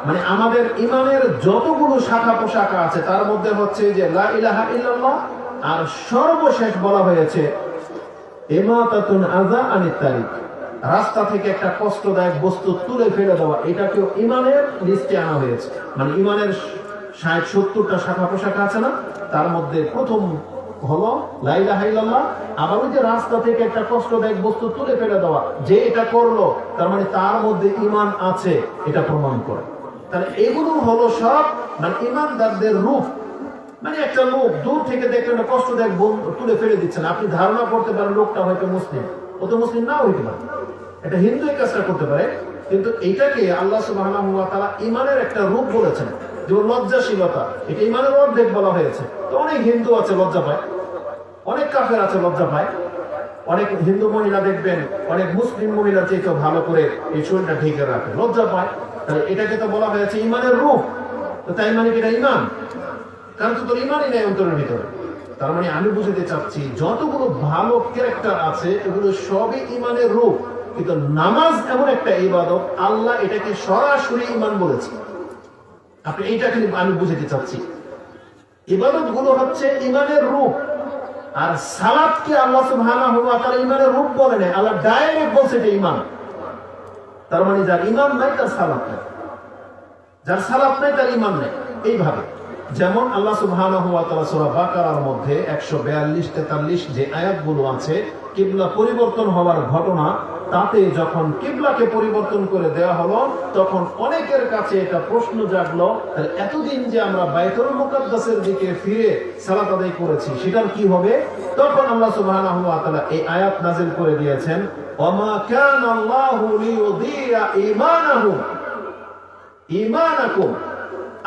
মানে আমাদের ইমানের যতগুলো শাখা পোশাখা আছে তার মধ্যে হচ্ছে যে লা ইলাহা ইল্লাল্লাহ, আর সর্বশেষ বলা হয়েছে ইমাতাতুন আযা আনিত তারিক, রাস্তা থেকে একটা কষ্টদায়ক বস্তু তুলে ফেলে দেওয়া, এটাকেও ইমানের লিস্টে আনা হয়েছে। মানে ইমানের 60-70টা শাখা পোশাখা আছে না, তার মধ্যে প্রথম হলো লা ইলাহা ইল্লাল্লাহ। আবার ওই যে রাস্তা থেকে একটা কষ্টদায়ক বস্তু তুলে ফেলে দেওয়া, যে এটা করলো তার মানে তার মধ্যে ঈমান আছে, এটা প্রমাণ করে। তাহলে এগুলো হলো সব মানে ঈমানদারদের রূপ। মানে একটা লোক দূর থেকে দেখলেন কষ্টদায়ক তুলে ফেলে দিচ্ছেন, আপনি ধারণা করতে পারেন লোকটা হয়তো মুসলিম, ও তো মুসলিম নাও হইতে পারে, এটা হিন্দু এই কাজটা করতে পারে। কিন্তু এইটাকে আল্লাহ সুবহানাহু ওয়া তাআলা ঈমানের একটা রূপ বলেছেন, যে লজ্জাশীলতা, এটা ঈমানের অর্ধেক বলা হয়েছে। তো অনেক হিন্দু আছে লজ্জা পায়, অনেক কাফের আছে লজ্জা পায়, অনেক হিন্দু মহিলা দেখবেন অনেক মুসলিম মহিলার চেয়ে ভালো করে এই শরীরটা ঢেকে রাখে, লজ্জা পায়। তাহলে এটাকে তো বলা হয়েছে ঈমানের রূপ। তো তাই মানে কি এটা ঈমান? কারণ তো তোর ঈমানই নেই অন্তরের ভিতরে। তার মানে আমি বুঝাতে চাচ্ছি যতগুলো ভালো ক্যারেক্টার আছে এগুলো সবই ঈমানের রূপ। কিন্তু নামাজ এমন একটা ইবাদত, আল্লাহ এটাকে সরাসরি ঈমান বলেছে। আপনি এইটাকে আমি বুঝাতে চাচ্ছি, ইবাদত গুলো হচ্ছে ঈমানের রূপ। আর সালাতকে আল্লাহ সুবহানাহু ওয়া তাআলা ঈমানের রূপ বলে না, আল্লাহ ডাইরেক্ট বলছে এটা ঈমান। তার মানে যার ঈমান নাই তার সালাত নাই, যার সালাত নাই তার ঈমান নাই। এইভাবে যেমন আল্লাহ সুবহানাহু ওয়া তাআলা সূরা বাকারার মধ্যে 142-43 যে আয়াতগুলো আছে, কিবলা পরিবর্তন হওয়ার ঘটনা, তাতে যখন কিবলাকে পরিবর্তন করে দেওয়া হলো তখন অনেকের কাছে এটা প্রশ্ন জাগলো, এতদিন যে আমরা বাইতুল মুকাদ্দাসের দিকে ফিরে সালাত আদায় করেছি সেটার কি হবে? তখন আল্লাহ সুবহানাহু ওয়া তাআলা এই আয়াত নাযিল করে দিয়েছেন, ওয়ামা কানা আল্লাহু লিইউযিয়া ঈমানাকুম।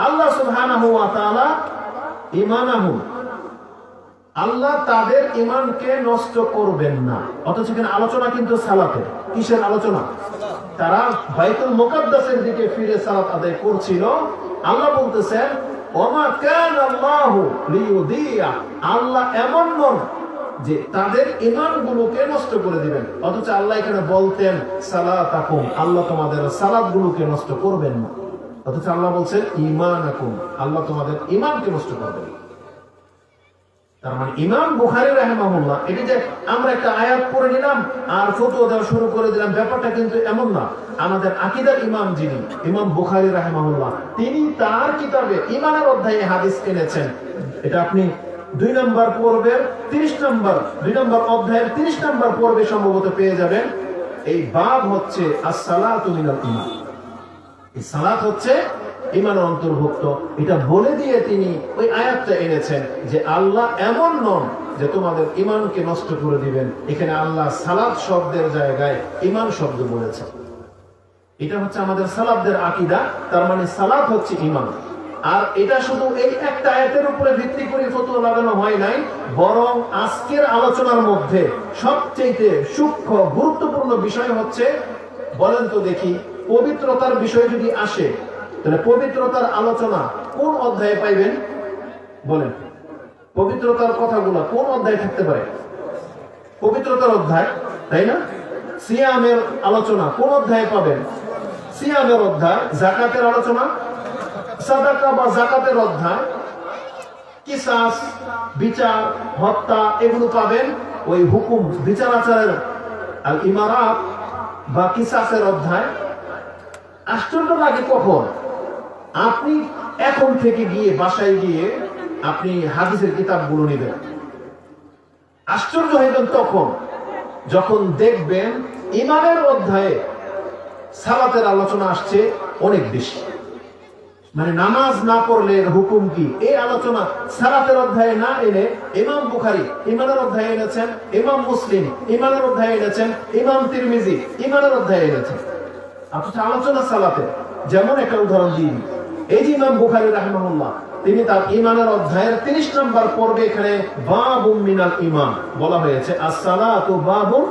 আল্লাহ সুবহানাহু ওয়া তাআলা ঈমানাহুম, আল্লাহ তাদের ঈমানকে নষ্ট করবেন না। অথচ এখানে আলোচনা কিন্তু সালাতের। কিসের আলোচনা? তারা বাইতুল মুকাদ্দাসের দিকে ফিরে সালাত আদায় করছিল। আল্লাহ বলতেছেন ওমা কানা আল্লাহু লিইউযিয়া, আল্লাহ এমন নন যে তাদের ঈমানগুলোকে নষ্ট করে দিবেন। অথচ আল্লাহ এখানে বলতেন সালাতাকুম, আল্লাহ তোমাদের সালাতগুলোকে নষ্ট করবেন না। অথচ আল্লাহ বলছেন ঈমানাকুম, আল্লাহ তোমাদের ঈমানকে নষ্ট করবেন। তার মানে ইমাম বুখারী রাহিমাহুল্লাহ, এটা যে আমরা একটা আয়াত পড়ে নিলাম আর ফতোয়া দেওয়া শুরু করে দিলাম, ব্যাপারটা কিন্তু এমন না। আমাদের আকীদার ইমাম যিনি, ইমাম বুখারী রাহিমাহুল্লাহ, তিনি তার কিতাবে ঈমানের অধ্যায়ে হাদিস এনেছেন। এটা আপনি 2 নম্বর পর্বের 30 নম্বর 2 নম্বর অধ্যায়ের 30 নম্বর পর্বে সম্ভবত পেয়ে যাবেন। এই বাব হচ্ছে as-সালাতু মিনাল ঈমান। এই সালাত হচ্ছে ঈমানের অন্তর্ভুক্ত। এটা বলে দিয়ে তিনি ওই আয়াতটা এনেছেন যে আল্লাহ এমন নন যে তোমাদের ঈমানকে নষ্ট করে দিবেন। এখানে আল্লাহ সালাত শব্দের জায়গায় ঈমান শব্দ বলেছেন। এটা হচ্ছে আমাদের সালাফদের আকীদা। তার মানে সালাত হচ্ছে ঈমান। আর এটা শুধু এই একটা আয়াতের উপরে ভিত্তি করে ফতোয়া লাগানো হয় নাই, বরং আজকের আলোচনার মধ্যে সবচেয়ে সূক্ষ্ম গুরুত্বপূর্ণ বিষয় হচ্ছে, বলেন তো দেখি, পবিত্রতার বিষয় যদি আসে তাহলে পবিত্রতার আলোচনা কোন অধ্যায়ে পাইবেন? বলেন, পবিত্রতার কথাগুলো কোন অধ্যায়ে থাকতে পারে? পবিত্রতার অধ্যায়, তাই না? সিয়ামের আলোচনা কোন অধ্যায়ে পাবেন? সিয়ামের অধ্যায়। যাকাতের আলোচনা সাদাকা বা যাকাতের অধ্যায়। কিসাস, বিচার, হত্যা, এগুলো পাবেন ওই হুকুম বিচার আচারের আল ইমারাত বা কিসাসের অধ্যায়। আশ্চর্য লাগে কখন আপনি এখন থেকে গিয়ে বাসায় গিয়ে আপনি হাদিসের কিতাবগুলো নেবেন। আশ্চর্য হইবেন তখন যখন দেখবেন ঈমানের অধ্যায়ে সালাতের আলোচনা আসছে অনেক বেশি। মানে নামাজ না পড়লে হুকুম কি, এই আলোচনা সালাতের অধ্যায়ে না এনে ইমাম বুখারী ঈমানের অধ্যায়ে এনেছেন, ইমাম মুসলিম ঈমানের অধ্যায়ে এনেছেন, ইমাম তিরমিজি ঈমানের অধ্যায়ে এনেছেন। অথচ আলোচনা সালাতে। যেমন একটা উদাহরণ দিই, এই যে ইমাম বুখারী রাহিমাহুল্লাহ, তিনি তার ঈমানের অধ্যায়ের 30 নম্বর পর্বে এখানে বাবুম মিনাল ঈমান বলা হয়েছে। as-সালাতু বাবুন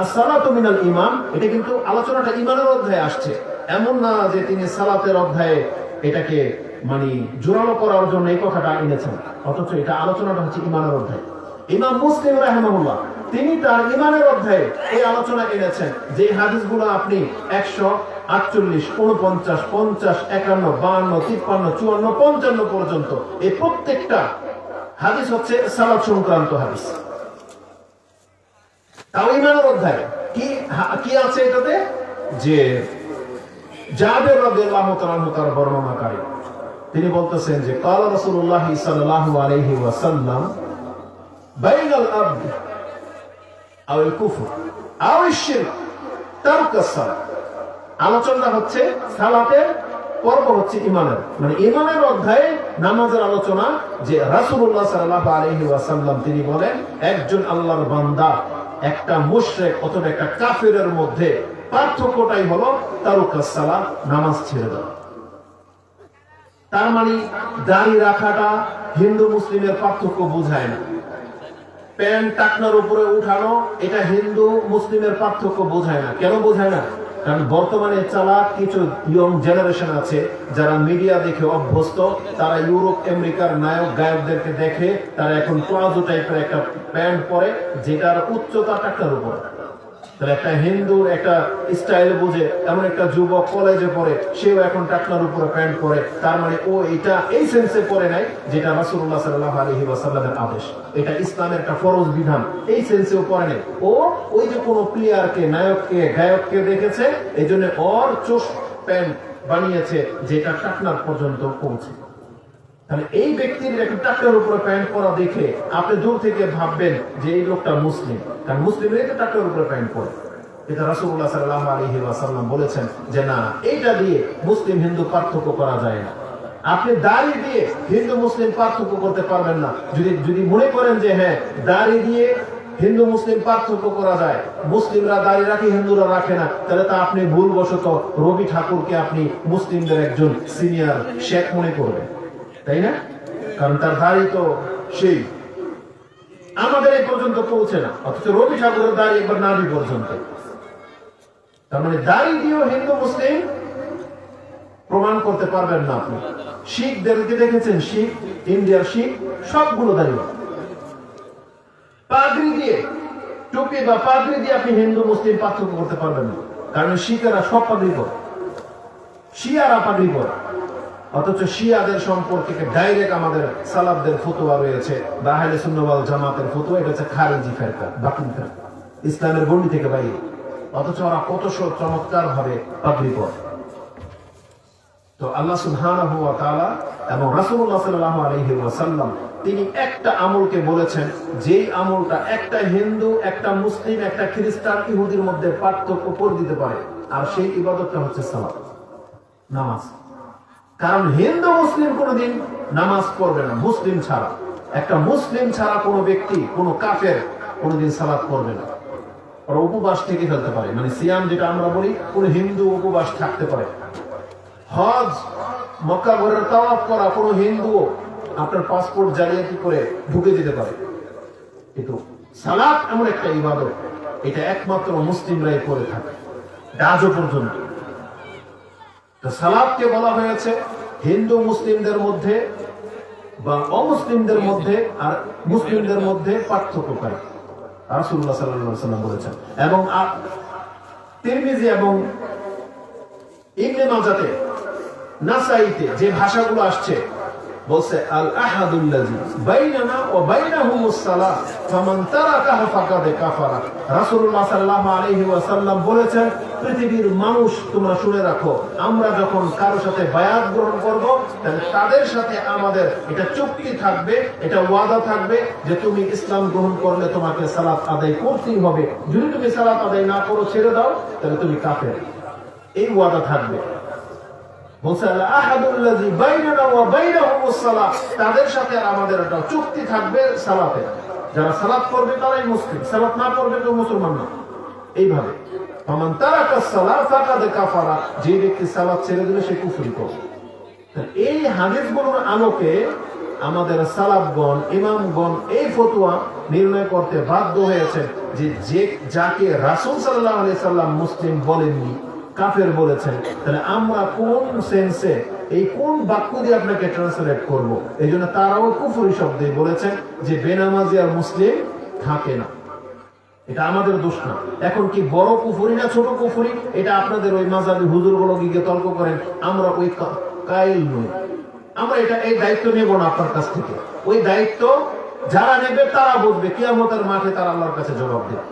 as-সালাতু মিনাল ঈমান। এটা কিন্তু আলোচনাটা ঈমানের অধ্যায়ে আসছে। এমন না যে তিনি সালাতের অধ্যায়ে এটাকে মানে জোরালো করার জন্য এই কথাটা এনেছেন, অথচ এটা আলোচনাটা হচ্ছে ঈমানের অধ্যায়। ইমাম মুসলিম রাহিমাহুল্লাহ, তিনি তার ঈমানের অধ্যায়ে এই আলোচনা এনেছেন যে হাদিসগুলো আপনি 48, 49, 50, 51, 52, 53, 54, 55 পর্যন্ত এই প্রত্যেকটা হাদিস হচ্ছে সালাত সংক্রান্ত হাদিস। তাও ঈমানের অধ্যায় কি আছে এটাতে, যে জাবের রাদিয়াল্লাহু তাআলা তার বর্ণনাকারী তিনি বলতেছেন যে ক্বালা রাসূলুল্লাহ সাল্লাল্লাহু আলাইহি ওয়াসাল্লাম বাইনাল আবদ আও আল কুফর আও আশ-শিরক তারকাস সালাত। আলোচনা হচ্ছে সালাতের, পর্ব হচ্ছে ঈমানের, মানে ঈমানের অধ্যায়ে নামাজের আলোচনা, যে রাসূলুল্লাহ সাল্লাল্লাহু আলাইহি ওয়াসাল্লাম তিনি বলেন একজন আল্লাহর বান্দা একটা মুশরিক অথবা একটা কাফিরের মধ্যে পার্থক্যটাই হলো তারকাস সালাত, নামাজ ছেড়ে দেওয়া। তার মানে দাড়ি রাখাটা হিন্দু মুসলিমের পার্থক্য বোঝায় না, প্যান্ট টাকনার উপরে উঠানো এটা হিন্দু মুসলিমের পার্থক্য বোঝায় না। কেন বোঝায় না? কারণ বর্তমানে চালাক কিছু ইয়ং জেনারেশন আছে যারা মিডিয়া দেখে অভ্যস্ত, তারা ইউরোপ আমেরিকার নায়ক গায়কদেরকে দেখে তারা এখন প্লাজো টাইপের একটা প্যান্ট পরে যেটার উচ্চতা টাকনার উপর। তাহলে একটা হিন্দুর একটা স্টাইল বুঝে এমন একটা যুবক কলেজে পড়ে, সেও এখন টাকনার উপরে প্যান্ট পরে, তার মানে ও এটা এই সেন্সে পড়ে নাই যেটা রাসূলুল্লাহ সাল্লাল্লাহু আলাইহি ওয়াসাল্লামের আদেশ, এটা ইসলামের একটা ফরজ বিধান, এই সেন্সেও পড়ে নাই। ও ওই যে কোনো প্লেয়ারকে, নায়ককে, গায়ককে দেখেছে, এই জন্য ওর চোষ প্যান্ট বানিয়েছে যেটা টাকনার পর্যন্ত পৌঁছে। তাহলে এই ব্যক্তির একটা টাকনার উপরে প্যান্ট পরা দেখে আপনি দূর থেকে ভাববেন যে এই লোকটা মুসলিম, কারণ মুসলিমরাই তো টাকনার উপরে প্যান্ট পরে। এটা রাসূলুল্লাহ সাল্লাল্লাহু আলাইহি ওয়াসাল্লাম বলেছেন যে না, এইটা দিয়ে মুসলিম হিন্দু পার্থক্য করা যায় না। আপনি দাড়ি দিয়ে হিন্দু মুসলিম পার্থক্য করতে পারবেন না। যদি মনে করেন যে হ্যাঁ দাড়ি দিয়ে হিন্দু মুসলিম পার্থক্য করা যায়, মুসলিমরা দাড়ি রাখে হিন্দুরা রাখে না, তাহলে তা আপনি ভুলবশত রবি ঠাকুরকে আপনি মুসলিমদের একজন সিনিয়র শেখ মনে করবেন, তাই না? কারণ তার দাড়ি তো সেই আমাদের এই পর্যন্ত পৌঁছে না, অথচ রবি ঠাকুরের দাড়ি একবার নাভি পর্যন্ত। তার মানে দাড়ি দিয়েও হিন্দু মুসলিম প্রমাণ করতে পারবেন না আপনি। শিখদেরকে দেখেছেন, শিখ, ইন্ডিয়ার শিখ সবগুলো দাড়ি। পাগড়ি দিয়ে, টুপি বা পাগড়ি দিয়ে আপনি হিন্দু মুসলিম পার্থক্য করতে পারবেন না, কারণ শিখেরা সব পাগড়ি পরে, শিয়ারা পাগড়ি পরে। অথচ শিয়াদের সম্পর্কে ডাইরেক্ট আমাদের সালাফদের ফতোয়া রয়েছে, বা আহলে সুন্নাহ ওয়াল জামাতের ফতোয়া, এটা হচ্ছে খারিজি ফিরকা, বাতিল ফিরকা, ইসলামের গণ্ডি থেকে বাইরে। অথচ ওরা কত চমৎকার ভাবে পাগড়ি পরে। তো আল্লাহ সুবহানাহু ওয়া তাআলা এবং রাসূলুল্লাহ সাল্লাল্লাহু আলাইহি ওয়াসাল্লাম তিনি একটা আমলকে বলেছেন, যেই আমলটা একটা হিন্দু, একটা মুসলিম, একটা খ্রিস্টান, ইহুদির মধ্যে পার্থক্য করে দিতে পারে, আর সেই ইবাদতটা হচ্ছে সালাত, নামাজ। কারণ হিন্দু মুসলিম কোনোদিন নামাজ পড়বে না মুসলিম ছাড়া। একটা মুসলিম ছাড়া কোনো ব্যক্তি, কোনো কাফের কোনোদিন সালাত পড়বে না। ওরা উপবাস থেকে ফেলতে পারে, মানে সিয়াম যেটা আমরা বলি, কোনো হিন্দু উপবাস থাকতে পারে। হজ, মক্কা ঘরের তাওয়াফ করা কোনো হিন্দু আপনার পাসপোর্ট জালিয়াতি করে ঢুকে যেতে পারে। কিন্তু সালাত এমন একটা ইবাদত, এটা একমাত্র মুসলিমরাই করে থাকে আজও পর্যন্ত। সালাতকে বলা হয়েছে হিন্দু মুসলিমদের মধ্যে বা অমুসলিমদের মধ্যে আর মুসলিমদের মধ্যে পার্থক্যকারী, রাসূলুল্লাহ সাল্লাল্লাহু আলাইহি ওয়াসাল্লাম বলেছেন। এবং তিরমিজি এবং ইবনে মাজাতে, নাসাইতে যে ভাষাগুলো আসছে, বলছে আল আহাদুল্লাযী বাইনানা ওয়া বাইনাহুমুস সালাত ফামান তারাকাহা ফাকাদ কাফারা। রাসূলুল্লাহ সাল্লাল্লাহু আলাইহি ওয়াসাল্লাম বলেছেন, পৃথিবীর মানুষ তোমরা শুনে রাখো, আমরা যখন কারোর সাথে বায়াত গ্রহণ করব, তাহলে তাদের সাথে আমাদের এটা চুক্তি থাকবে, এটা ওয়াদা থাকবে যে তুমি ইসলাম গ্রহণ করলে তোমাকে সালাত আদায় করতেই হবে, যদি তুমি সালাত আদায় না করো, ছেড়ে দাও, তাহলে তুমি কাফের। এই ওয়াদা থাকবে। তাদের সাথে আমাদের একটা চুক্তি থাকবে সালাতে, যারা সালাত করবে তারাই মুসলিম, সালাত না করবে কেউ মুসলমান না। এইভাবে যে ব্যক্তি সালাত ছেড়ে দিলে সে কুফরি করবে। এই হাদিসগুলোর আলোকে আমাদের সালাফগণ, ইমামগণ এই ফতোয়া নির্ণয় করতে বাধ্য হয়েছেন যে যাকে রাসূল সাল্লাল্লাহু আলাইহি সাল্লাম মুসলিম বলেননি, কাফের বলেছেন, তাহলে আমরা কোন সেন্সে, এই কোন বাক্য দিয়ে আপনাকে ট্রান্সলেট করব? এই জন্য তারাও কুফরি শব্দে বলেছেন যে বেনামাজি আর মুসলিম থাকে না। এটা আমাদের দোষ না। এখন কি বড় কুফরি না ছোট কুফরি, এটা আপনাদের ওই মাজাবি হুজুরগুলো গিয়ে তর্ক করেন। আমরা ওই কাইল নই, আমরা এটা এই দায়িত্ব নেব না আপনার কাছ থেকে। ওই দায়িত্ব যারা নেবে তারা বুঝবে, কিয়ামতের মাঠে তারা আল্লাহর কাছে জবাব দেবে।